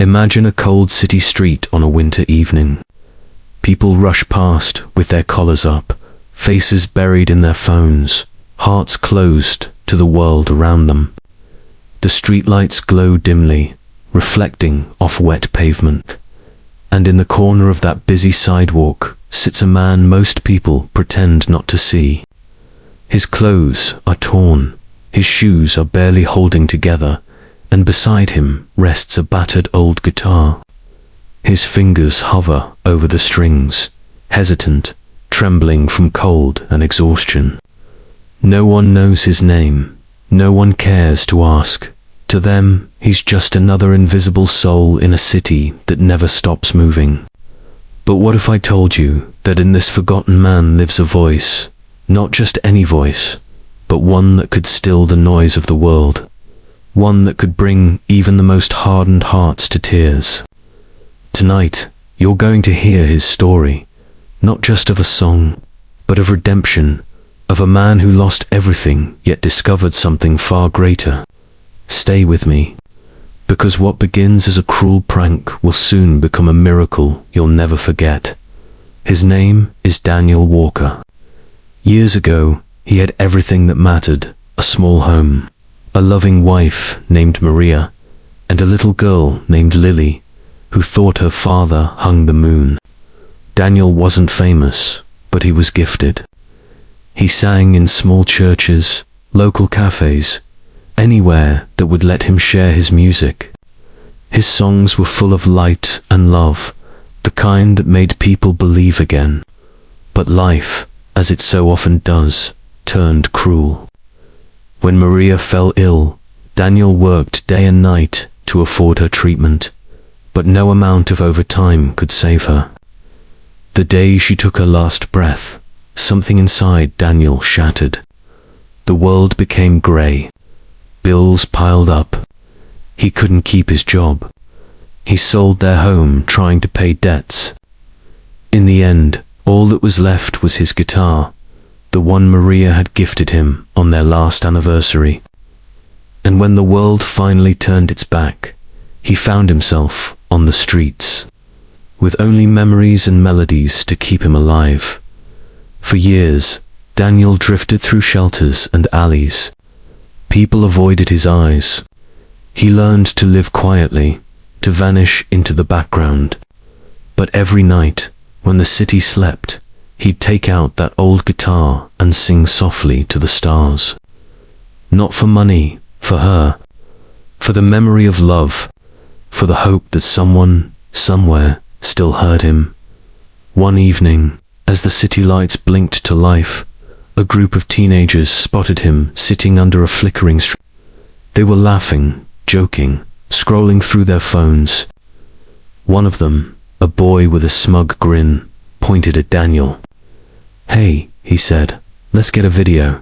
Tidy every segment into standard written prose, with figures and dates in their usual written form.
Imagine a cold city street on a winter evening. People rush past with their collars up, faces buried in their phones, hearts closed to the world around them. The streetlights glow dimly, reflecting off wet pavement. And in the corner of that busy sidewalk sits a man most people pretend not to see. His clothes are torn, his shoes are barely holding together, and beside him rests a battered old guitar. His fingers hover over the strings, hesitant, trembling from cold and exhaustion. No one knows his name, no one cares to ask. To them, he's just another invisible soul in a city that never stops moving. But what if I told you that in this forgotten man lives a voice, not just any voice, but one that could still the noise of the world, one that could bring even the most hardened hearts to tears? Tonight, you're going to hear his story, not just of a song, but of redemption, of a man who lost everything yet discovered something far greater. Stay with me, because what begins as a cruel prank will soon become a miracle you'll never forget. His name is Daniel Walker. Years ago, he had everything that mattered: a small home, a loving wife named Maria, and a little girl named Lily, who thought her father hung the moon. Daniel wasn't famous, but he was gifted. He sang in small churches, local cafes, anywhere that would let him share his music. His songs were full of light and love, the kind that made people believe again. But life, as it so often does, turned cruel. When Maria fell ill, Daniel worked day and night to afford her treatment, but no amount of overtime could save her. The day she took her last breath, something inside Daniel shattered. The world became grey. Bills piled up. He couldn't keep his job. He sold their home trying to pay debts. In the end, all that was left was his guitar, the one Maria had gifted him on their last anniversary. And when the world finally turned its back, he found himself on the streets, with only memories and melodies to keep him alive. For years, Daniel drifted through shelters and alleys. People avoided his eyes. He learned to live quietly, to vanish into the background. But every night, when the city slept, he'd take out that old guitar and sing softly to the stars. Not for money, for her, for the memory of love, for the hope that someone, somewhere, still heard him. One evening, as the city lights blinked to life, a group of teenagers spotted him sitting under a flickering street. They were laughing, joking, scrolling through their phones. One of them, a boy with a smug grin, pointed at Daniel. "Hey," he said, "let's get a video."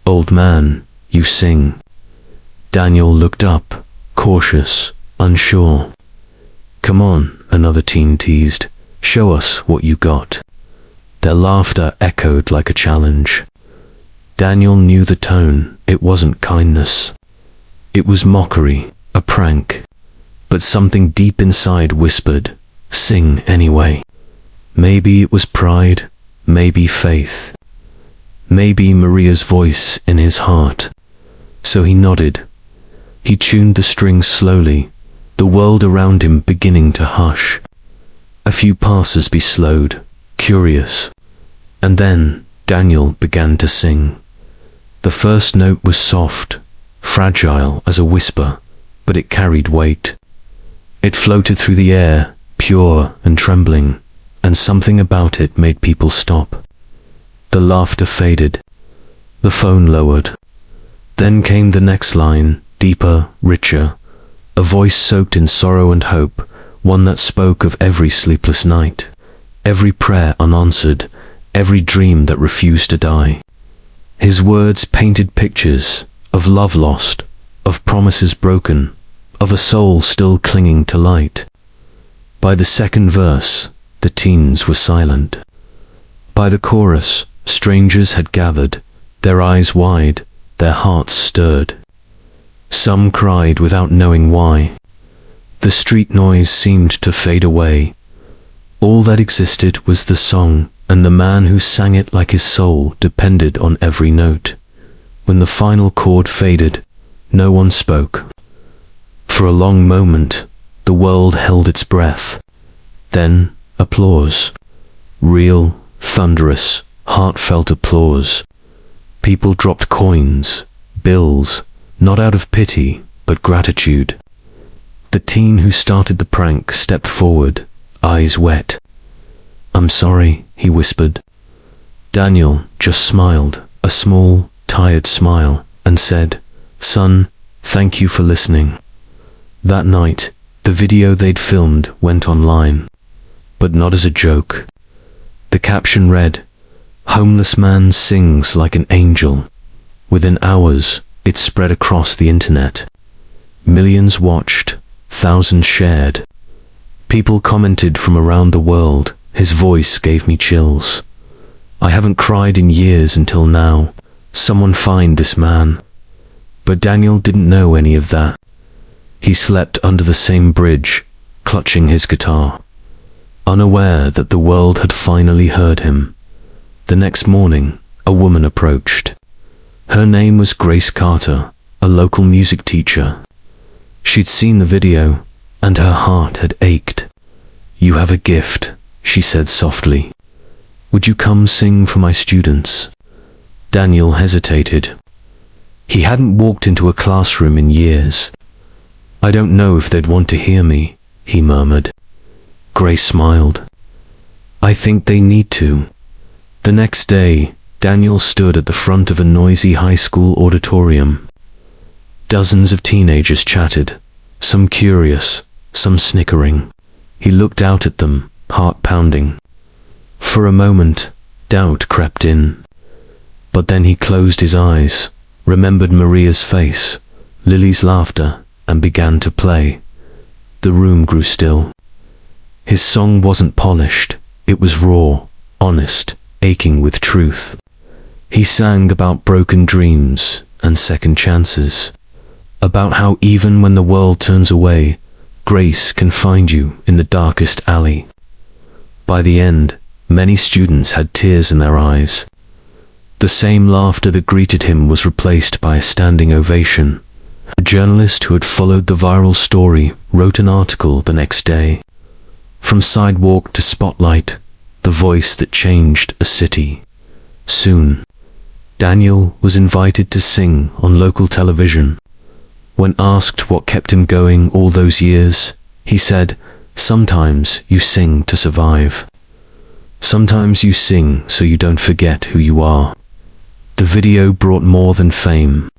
"Old man, you sing." Daniel looked up, cautious, unsure. "Come on," another teen teased. "Show us what you got." Their laughter echoed like a challenge. Daniel knew the tone. It wasn't kindness. It was mockery, a prank. But something deep inside whispered, "Sing anyway." Maybe it was pride, maybe faith, maybe Maria's voice in his heart. So he nodded. He tuned the strings slowly, the world around him beginning to hush. A few passers-by slowed, curious. And then Daniel began to sing. The first note was soft, fragile as a whisper, but it carried weight. It floated through the air, pure and trembling, and something about it made people stop. The laughter faded. The phone lowered. Then came the next line, deeper, richer, a voice soaked in sorrow and hope, one that spoke of every sleepless night, every prayer unanswered, every dream that refused to die. His words painted pictures of love lost, of promises broken, of a soul still clinging to light. By the second verse, the teens were silent. By the chorus, strangers had gathered, their eyes wide, their hearts stirred. Some cried without knowing why. The street noise seemed to fade away. All that existed was the song, and the man who sang it like his soul depended on every note. When the final chord faded, no one spoke. For a long moment, the world held its breath. Then, applause. Real, thunderous, heartfelt applause. People dropped coins, bills, not out of pity, but gratitude. The teen who started the prank stepped forward, eyes wet. "I'm sorry," he whispered. Daniel just smiled, a small, tired smile, and said, "Son, thank you for listening." That night, the video they'd filmed went online, but not as a joke. The caption read, "Homeless man sings like an angel." Within hours, it spread across the internet. Millions watched, thousands shared. People commented from around the world. His voice gave me chills. I haven't cried in years until now. Someone find this man. But Daniel didn't know any of that. He slept under the same bridge, clutching his guitar, unaware that the world had finally heard him. The next morning, a woman approached. Her name was Grace Carter, a local music teacher. She'd seen the video, and her heart had ached. "You have a gift," she said softly. "Would you come sing for my students?" Daniel hesitated. He hadn't walked into a classroom in years. "I don't know if they'd want to hear me," he murmured. Grace smiled. "I think they need to." The next day, Daniel stood at the front of a noisy high school auditorium. Dozens of teenagers chatted, some curious, some snickering. He looked out at them, heart pounding. For a moment, doubt crept in. But then he closed his eyes, remembered Maria's face, Lily's laughter, and began to play. The room grew still. His song wasn't polished, it was raw, honest, aching with truth. He sang about broken dreams and second chances, about how even when the world turns away, grace can find you in the darkest alley. By the end, many students had tears in their eyes. The same laughter that greeted him was replaced by a standing ovation. A journalist who had followed the viral story wrote an article the next day. From sidewalk to spotlight, the voice that changed a city. Soon, Daniel was invited to sing on local television. When asked what kept him going all those years, he said, "Sometimes you sing to survive. Sometimes you sing so you don't forget who you are." The video brought more than fame.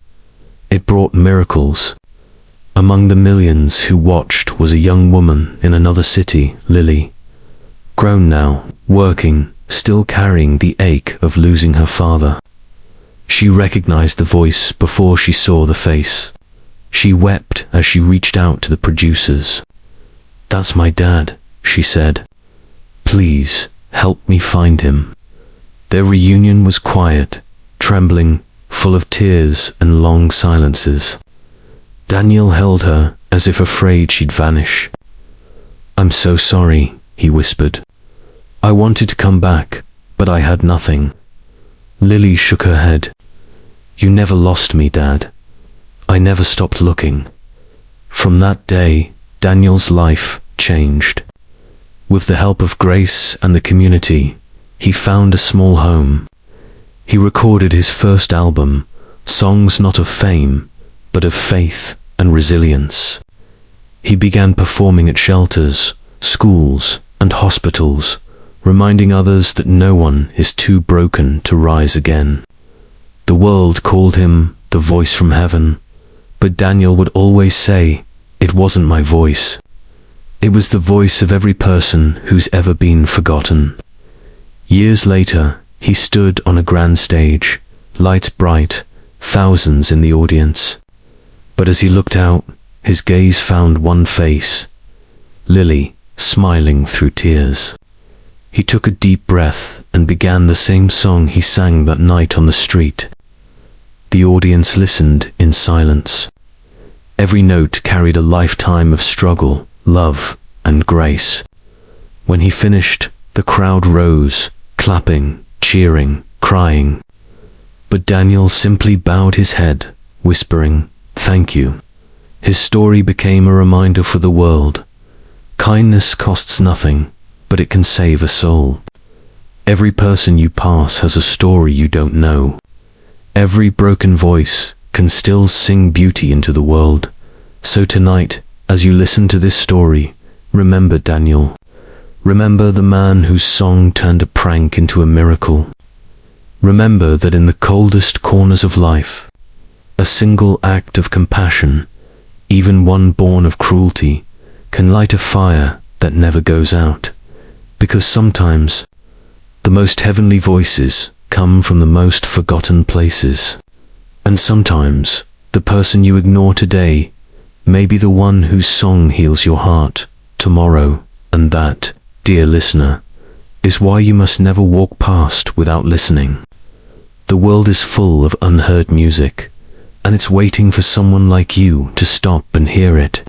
It brought miracles. Among the millions who watched was a young woman in another city, Lily. Grown now, working, still carrying the ache of losing her father. She recognized the voice before she saw the face. She wept as she reached out to the producers. "That's my dad," she said. "Please, help me find him." Their reunion was quiet, trembling, full of tears and long silences. Daniel held her as if afraid she'd vanish. "I'm so sorry," he whispered. "I wanted to come back, but I had nothing." Lily shook her head. "You never lost me, Dad. I never stopped looking." From that day, Daniel's life changed. With the help of Grace and the community, he found a small home. He recorded his first album, songs not of fame, but of faith and resilience. He began performing at shelters, schools, and hospitals, reminding others that no one is too broken to rise again. The world called him the voice from heaven, but Daniel would always say, "It wasn't my voice. It was the voice of every person who's ever been forgotten." Years later, he stood on a grand stage, lights bright, thousands in the audience. But as he looked out, his gaze found one face, Lily, smiling through tears. He took a deep breath and began the same song he sang that night on the street. The audience listened in silence. Every note carried a lifetime of struggle, love, and grace. When he finished, the crowd rose, clapping, cheering, crying. But Daniel simply bowed his head, whispering, "Thank you." His story became a reminder for the world. Kindness costs nothing, but it can save a soul. Every person you pass has a story you don't know. Every broken voice can still sing beauty into the world. So tonight, as you listen to this story, remember Daniel. Remember the man whose song turned a prank into a miracle. Remember that in the coldest corners of life, a single act of compassion, even one born of cruelty, can light a fire that never goes out. Because sometimes, the most heavenly voices come from the most forgotten places. And sometimes, the person you ignore today may be the one whose song heals your heart tomorrow. And that, dear listener, is why you must never walk past without listening. The world is full of unheard music, and it's waiting for someone like you to stop and hear it.